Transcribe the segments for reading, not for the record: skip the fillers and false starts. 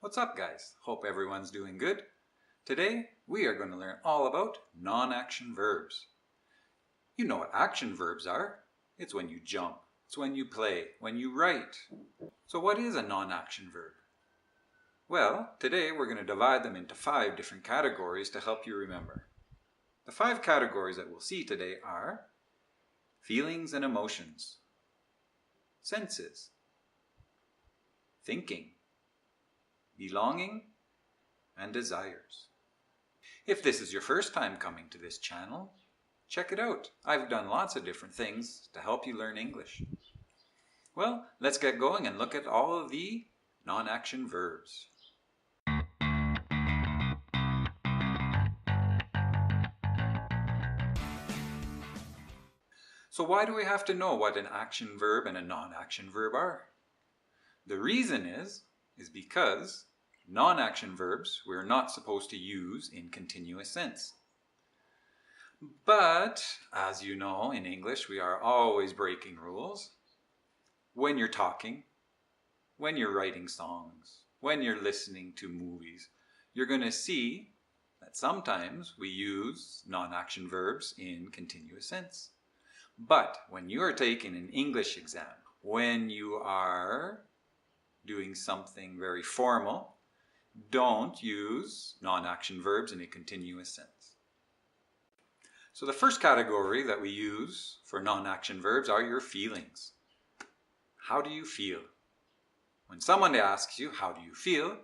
What's up, guys? Hope everyone's doing good. Today we are going to learn all about non-action verbs. You know what action verbs are. It's when you jump, it's when you play, when you write. So what is a non-action verb? Well, today we're going to divide them into 5 different categories to help you remember. The 5 categories that we'll see today are feelings and emotions, senses, thinking, belonging, and desires. If this is your first time coming to this channel, check it out. I've done lots of different things to help you learn English. Well, let's get going and look at all of the non-action verbs. So why do we have to know what an action verb and a non-action verb are? The reason is because non-action verbs we're not supposed to use in continuous sense. But, as you know, in English we are always breaking rules. When you're talking, when you're writing songs, when you're listening to movies, you're going to see that sometimes we use non-action verbs in continuous sense. But when you are taking an English exam, when you are doing something very formal, don't use non-action verbs in a continuous sense. So the first category that we use for non-action verbs are your feelings. How do you feel? When someone asks you, how do you feel?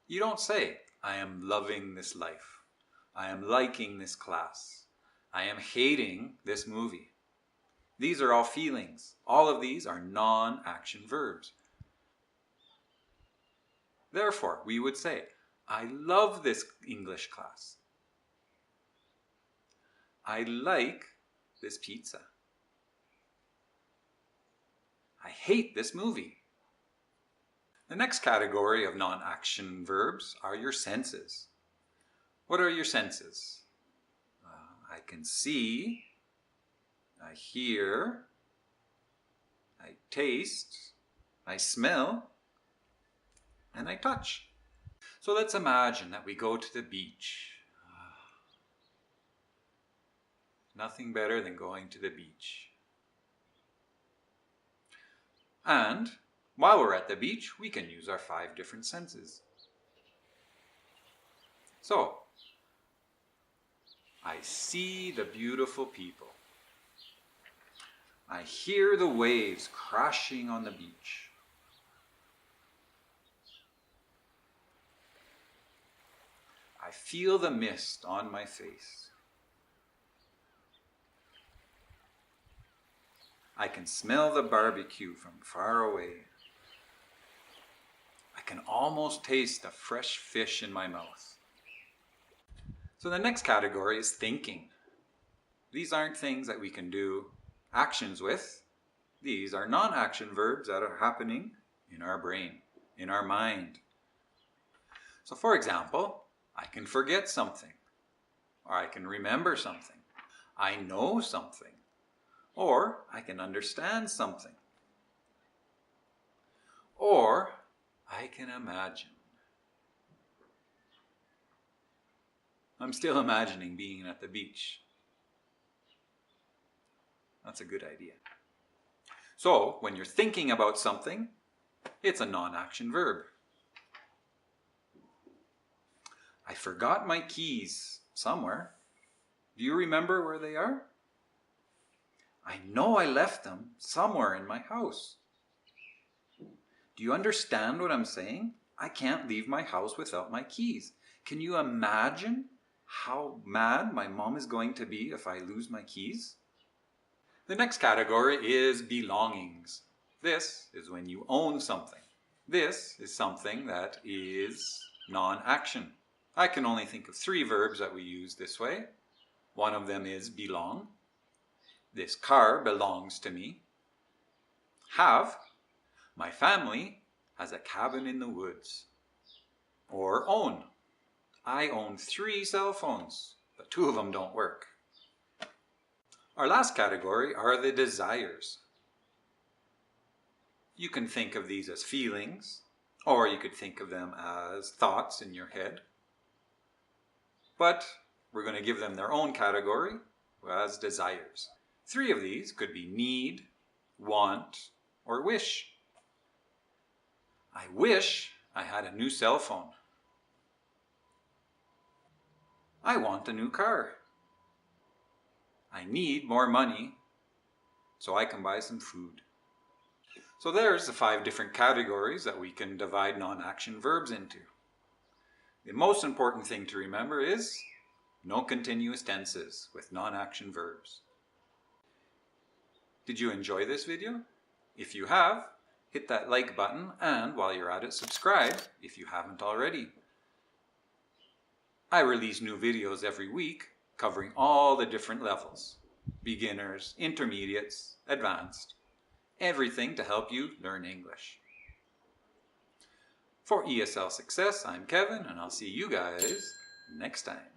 You don't say, I am loving this life. I am liking this class. I am hating this movie. These are all feelings. All of these are non-action verbs. Therefore, we would say, I love this English class. I like this pizza. I hate this movie. The next category of non-action verbs are your senses. What are your senses? I can see, I hear, I taste, I smell, and I touch. So let's imagine that we go to the beach. Nothing better than going to the beach. And while we're at the beach, we can use our 5 different senses. So, I see the beautiful people. I hear the waves crashing on the beach. I feel the mist on my face. I can smell the barbecue from far away. I can almost taste the fresh fish in my mouth. So the next category is thinking. These aren't things that we can do actions with. These are non-action verbs that are happening in our brain, in our mind. So for example, I can forget something, or I can remember something. I know something, or I can understand something, or I can imagine. I'm still imagining being at the beach. That's a good idea. So, when you're thinking about something, it's a non-action verb. I forgot my keys somewhere. Do you remember where they are? I know I left them somewhere in my house. Do you understand what I'm saying? I can't leave my house without my keys. Can you imagine how mad my mom is going to be if I lose my keys? The next category is belongings. This is when you own something. This is something that is non-action. I can only think of 3 verbs that we use this way. One of them is belong. This car belongs to me. Have. My family has a cabin in the woods. Or own. I own 3 cell phones, but 2 of them don't work. Our last category are the desires. You can think of these as feelings, Or you could think of them as thoughts in your head. But we're going to give them their own category as desires. 3 of these could be need, want, or wish. I wish I had a new cell phone. I want a new car. I need more money so I can buy some food. So there's the 5 different categories that we can divide non-action verbs into. The most important thing to remember is no continuous tenses with non-action verbs. Did you enjoy this video? If you have, hit that like button, and while you're at it, subscribe if you haven't already. I release new videos every week covering all the different levels: beginners, intermediates, advanced, everything to help you learn English. For ESL Success, I'm Kevin, and I'll see you guys next time.